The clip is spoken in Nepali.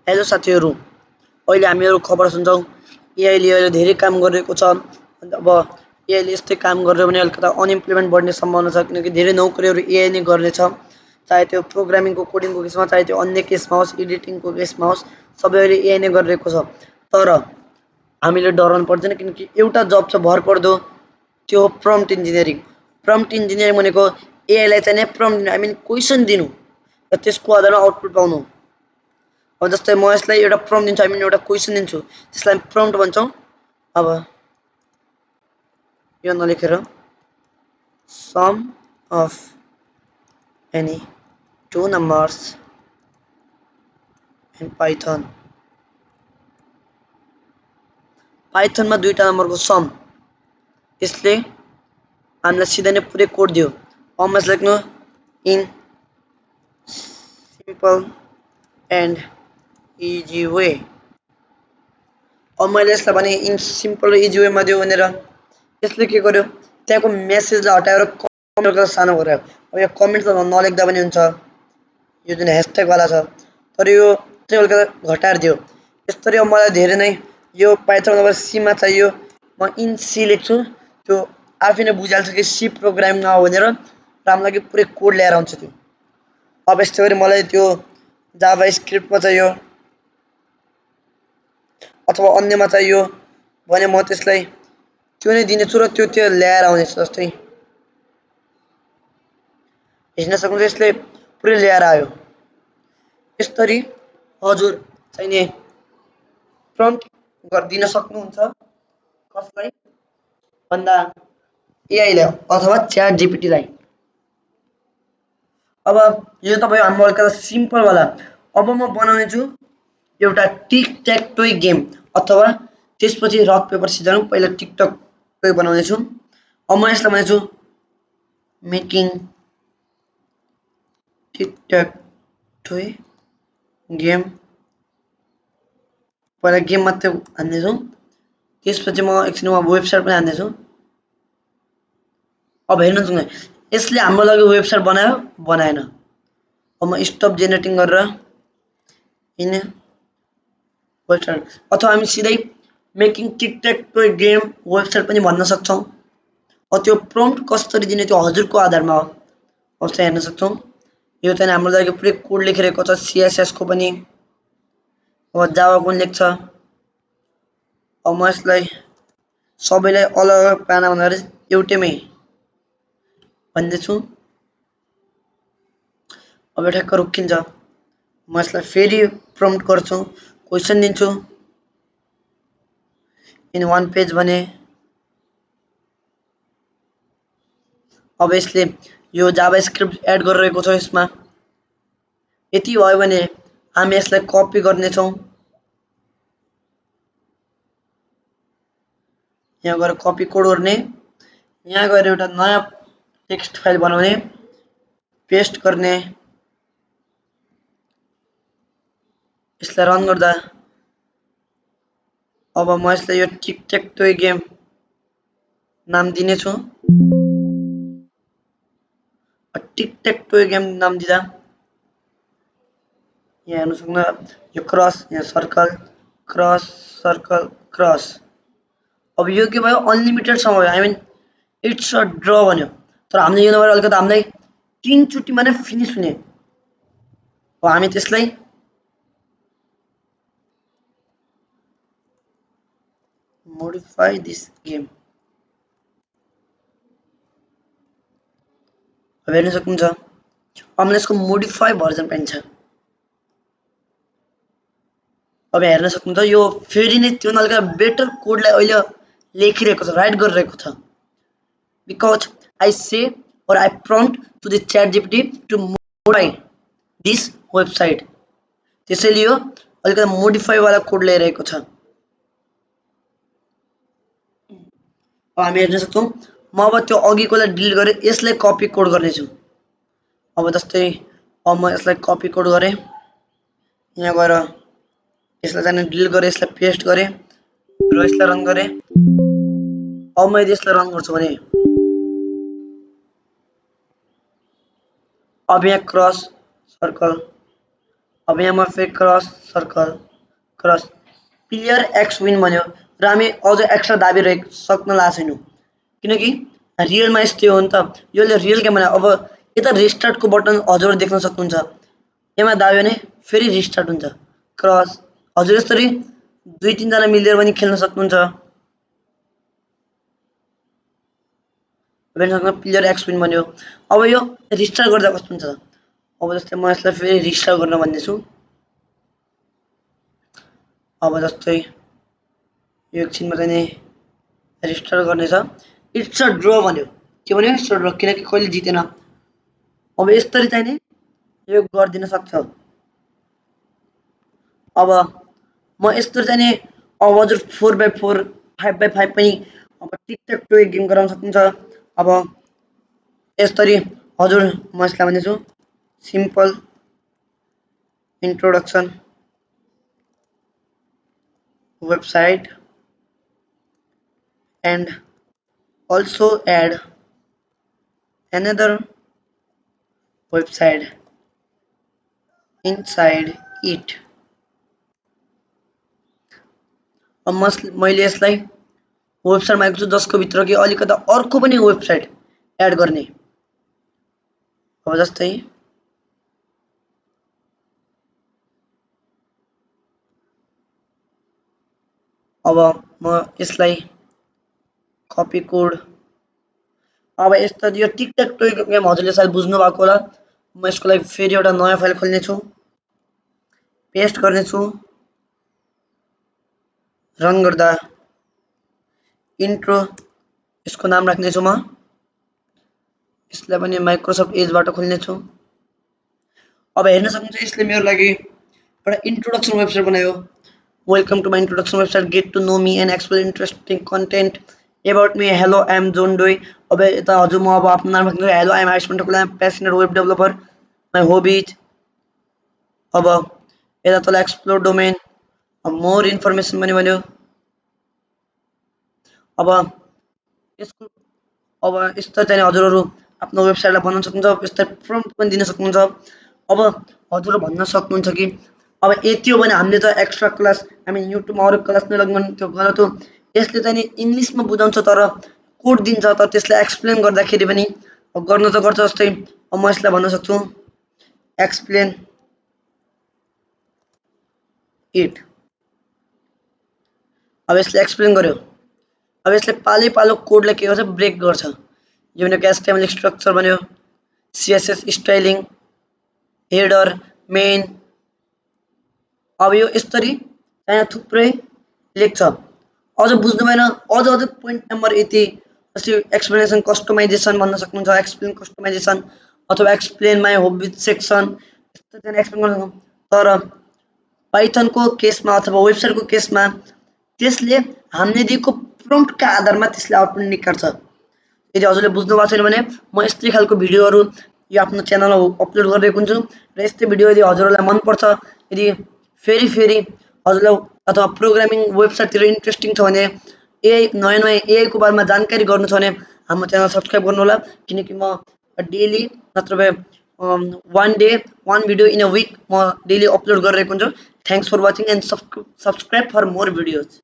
हेलो साथीहरू, अहिले हामीहरू खबर सुन्छौँ। एआईले अहिले धेरै काम गरिरहेको छ। अब एआईले यस्तै काम गर्यो भने अलिकता अनइम्प्लोयमेन्ट बढ्ने सम्भावना छ, किनकि धेरै नोकरीहरू एआई नै गर्नेछ। चाहे त्यो प्रोग्रामिङको कोडिङको केसमा, चाहे त्यो अन्य केसमा होस्, एडिटिङको केसमा होस्, सबै अहिले एआई नै गरिरहेको छ। तर हामीले डराउनु पर्दैन, किनकि एउटा जब छ भरपर्दो, त्यो हो प्रम्प्ट इन्जिनियरिङ। प्रम्प्ट इन्जिनियरिङ भनेको एआईलाई चाहिँ प्रम्प्ट क्वेसन दिनु र त्यसको आधारमा आउटपुट पाउनु। अब जस्तै म यसलाई एउटा प्रम्प्ट दिन्छु, एउटा क्वेसन दिन्छु, त्यसलाई प्रम्प्ट भन्छौँ। अब यो नलेखेर sum of any two numbers in पाइथनमा दुईटा नम्बरको सम, यसले हामीलाई सिधै नै पुरै कोड दियो। अब म लेख्नु in simple and easy way. अब मैले यसलाई भने इन सिम्पल र इजी वेमा दियो भनेर यसले के गर्यो, त्यहाँको मेसेजलाई हटाएर कमेन्ट सानो गरायो। अब यो कमेन्ट त नलेख्दा पनि हुन्छ, यो जुन ह्यासट्यागवाला छ, तर यो चाहिँ अलिकति घटाएर दियो। यसरी अब मलाई धेरै नै यो पाइथन नभएर सीमा चाहियो, म इन सी लेख्छु। त्यो आफै नै बुझिहाल्छ कि सी प्रोग्रामिङमा हो भनेर, र हामीलाई पुरै कोड ल्याएर आउँछ त्यो। अब यस्तै गरी मलाई त्यो जाभा स्क्रिप्टमा चाहियो अथवा अन्यमा चाहियो भने म त्यसलाई त्यो नै दिनेछु र त्यो ल्याएर आउनेछ। जस्तै हेर्न सक्नुहुन्छ, यसले पुरै ल्याएर आयो। यसरी हजुर चाहिने प्रम्प्ट गरिदिन सक्नुहुन्छ। कसलाई भन्दा एआईलाई अथवा च्याट जीपीटीलाई। अब यो तपाईँ हाम्रो अलिकति सिम्पल वाला। अब म बनाउने छु एउटा टिक ट्याक टोय गेम, अथवा त्यसपछि रक पेपर सिजर। पहिला टिक टक टोय बनाउने छु। अब म यसलाई भनेछु मेकिङ टिक ट्याक टोय गेम। पहिला गेम मात्रै हान्नेछु, त्यसपछि म एकछिनमा वेबसाइट पनि हान्नेछु। अब हेर्नुहोस्, यसले हाम्रो लागि वेबसाइट बनायो बनाएन। अब म स्टप जेनेरेटिङ गरेर इन वेबसाइट, अथवा हामी सिधै मेकिङ टिक ट्याक टोय गेम वेबसाइट पनि भन्न सक्छौँ। अब त्यो प्रम्प्ट कसरी दिने त्यो हजुरको आधारमा हो। अब चाहिँ हेर्न सक्छौँ, यो चाहिँ हाम्रो लागि पुरै कोड लेखिरहेको छ, सीएसएस को पनि। अब जावा पनि लेख्छ। अब म यसलाई सबैलाई अलग अलग पाना भनेर एउटैमै भन्दैछु। अब ठ्याक्क रोकिन्छ। म यसलाई फेरि प्रम्प्ट गर्छु, क्वेसन दिन्छु इन वान पेज भने। अब यसले यो जाभा स्क्रिप्ट एड गरिरहेको छ यसमा। यति भयो भने हामी यसलाई कपी गर्नेछौँ, यहाँ गएर कपी कोड गर्ने, यहाँ गएर एउटा नयाँ टेक्स्ट फाइल बनाउने, पेस्ट गर्ने। यसलाई रन गर्दा अब म यसलाई यो टिक ट्याक टोय गेम नाम दिनेछु। टिक ट्याक टोय गेम नाम दिँदा यहाँ हेर्नु सक्नु, यो क्रस, यहाँ सर्कल, क्रस सर्कल क्रस। अब यो के भयो, अनलिमिटेडसम्म भयो। आई मिन इट्स अ ड्र भन्यो, तर हामीले यो नभएर अलिकति हामीलाई 3 चोटिमा नै फिनिस हुने। अब हामी त्यसलाई मोडिफाई दिस गेम। अब हेर्न सक्नुहुन्छ, हामीले यसको मोडिफाई भर्जन पाइन्छ। अब हेर्न सक्नुहुन्छ, यो फेरि नै त्यो नलिका बेटर कोडलाई अहिले लेखिरहेको छ, राइट गरिरहेको छ। Because I say or I prompt to the ChatGPT to modify this website. त्यसैले यो अलिकति मोडिफाई वाला कोड ल्याइरहेको छ। अब हामी हेर्न सक्छौँ, म अब त्यो अघिकोलाई डिलिट गरेर यसलाई कपी कोड गर्नेछु। अब जस्तै अब म यसलाई कपी कोड गरेँ, यहाँ गएर यसलाई चाहिँ डिलिट गरेँ, यसलाई पेस्ट गरेँ र यसलाई रन गरेँ। अब मैले यसलाई रन गर्छु भने अब यहाँ क्रस सर्कल, अब यहाँ म फेरि cross circle cross player x win भन्यो र हामी अझ एक्स्ट्रा दाबी सक्न लागेको छैनौँ किनकि रियलमा यस्तै हो नि त यसले रियल गेम भने अब यता रिस्टार्टको बटन हजुर देख्न सक्नुहुन्छ यसमा दाब्यो भने फेरि रिस्टार्ट हुन्छ क्रस हजुर यसरी 2-3 जना मिलेर पनि खेल्न सक्नुहुन्छ प्लेयर एक्स विन भन्यो अब यो रिस्टार्ट गर्दा कस्तो हुन्छ अब जस्तै म यसलाई फेरि रिस्टार्ट गर्न भन्दैछु अब जस्तै यो एकछिनमा चाहिँ रिस्टार्ट गर्नेछ इट्स अ ड्र भन्यो के भन्यो इट्स अ ड्र किनकि कहिले जितेन अब यसरी चाहिँ नि यो गरिदिन सक्छ अब म यसरी चाहिँ नि अब हजुर 4x4 5x5 पनि अब टिकटक टोय गेम गराउन सक्नुहुन्छ अब यसरी हजुर म यसलाई भन्दैछु simple introduction website and also add another website inside it अब मैले यसलाई वेबसाइट मागेको छु जसको भित्र कि अलिकता अर्को पनि वेबसाइट एड गर्ने अब जस्तै अब म यसलाई कपी कोड अब यस्तो यो टिकटक टोय गेम हजुरले सायद बुझ्नु भएको होला म यसको लागि फेरि एउटा नयाँ फाइल खोल्ने छु पेस्ट गर्ने छु रन गर्दा इन्ट्रो यसको नाम राख्ने छु म यसलाई पनि माइक्रोसफ्ट एजबाट खोल्ने छु अब हेर्न सक्नुहुन्छ यसले मेरो लागि एउटा इन्ट्रोडक्सन वेबसाइट बनायो welcome to my introduction website get to know me and explore interesting content about me hello I am John Doe अब यता हजुर म अब आफ्नो नाम राख्छु hello I am Ayushman Thakula I am passionate web developer my hobby is अब यता तल एक्सप्लोर डोमेन मोर इन्फर्मेसन पनि भन्यो अब यसको अब यस्तो चाहिँ हजुरहरू आफ्नो वेबसाइटलाई बनाउन सक्नुहुन्छ यस्तै प्रम्प्ट पनि दिन सक्नुहुन्छ अब हजुरले भन्न सक्नुहुन्छ कि अब यति हो भने हामीले त एक्स्ट्रा क्लास हामी युट्युबमा अरू क्लास नै लगौँ त्यो गलत हो यसले चाहिँ नि इङ्ग्लिसमा बुझाउँछ तर कोड दिन्छ तर त्यसलाई एक्सप्लेन गर्दाखेरि पनि गर्न त गर्छ जस्तै म यसलाई भन्न सक्छु एक्सप्लेन इट अब यसले एक्सप्लेन गर्यो अब यसले पालै पालो कोडलाई के गर्छ ब्रेक गर्छ यो भनेको एचटीएमएल स्ट्रक्चर भन्यो सीएसएस स्टाइलिङ हेडर मेन अब यो यसरी यहाँ थुप्रै लेख्छ अझ बुझ्नु भएन अझ अझ पोइन्ट नम्बर यति जस्तै एक्सप्लेनेसन कस्टमाइजेसन भन्न सक्नुहुन्छ एक्सप्लेन कस्टमाइजेसन अथवा एक्सप्लेन माई हबी सेक्सन यस्तो चाहिँ एक्सप्लेन गर्न सक्नुहुन्छ तर पाइथनको केसमा अथवा वेबसाइटको केसमा त्यसले हामीले दिएको प्रम्प्टका आधारमा त्यसले आउटपुट निकाल्छ यदि हजुरले बुझ्नु भएको छैन भने म यस्तै खालको भिडियोहरू यो आफ्नो च्यानलमा अपलोड गरिरहेको हुन्छु र यस्तै भिडियो यदि हजुरलाई मन पर्छ यदि फेरि हजुरलाई अथवा प्रोग्रामिङ वेबसाइटतिर इन्ट्रेस्टिङ छ भने एआई नयाँ नयाँ एआईको बारेमा जानकारी गर्नु छ भने हाम्रो च्यानल सब्सक्राइब गर्नु होला किनकि म डेली नत्र one day one video in a week म डेली अपलोड गरिरहेको हुन्छु thanks for watching and subscribe for more videos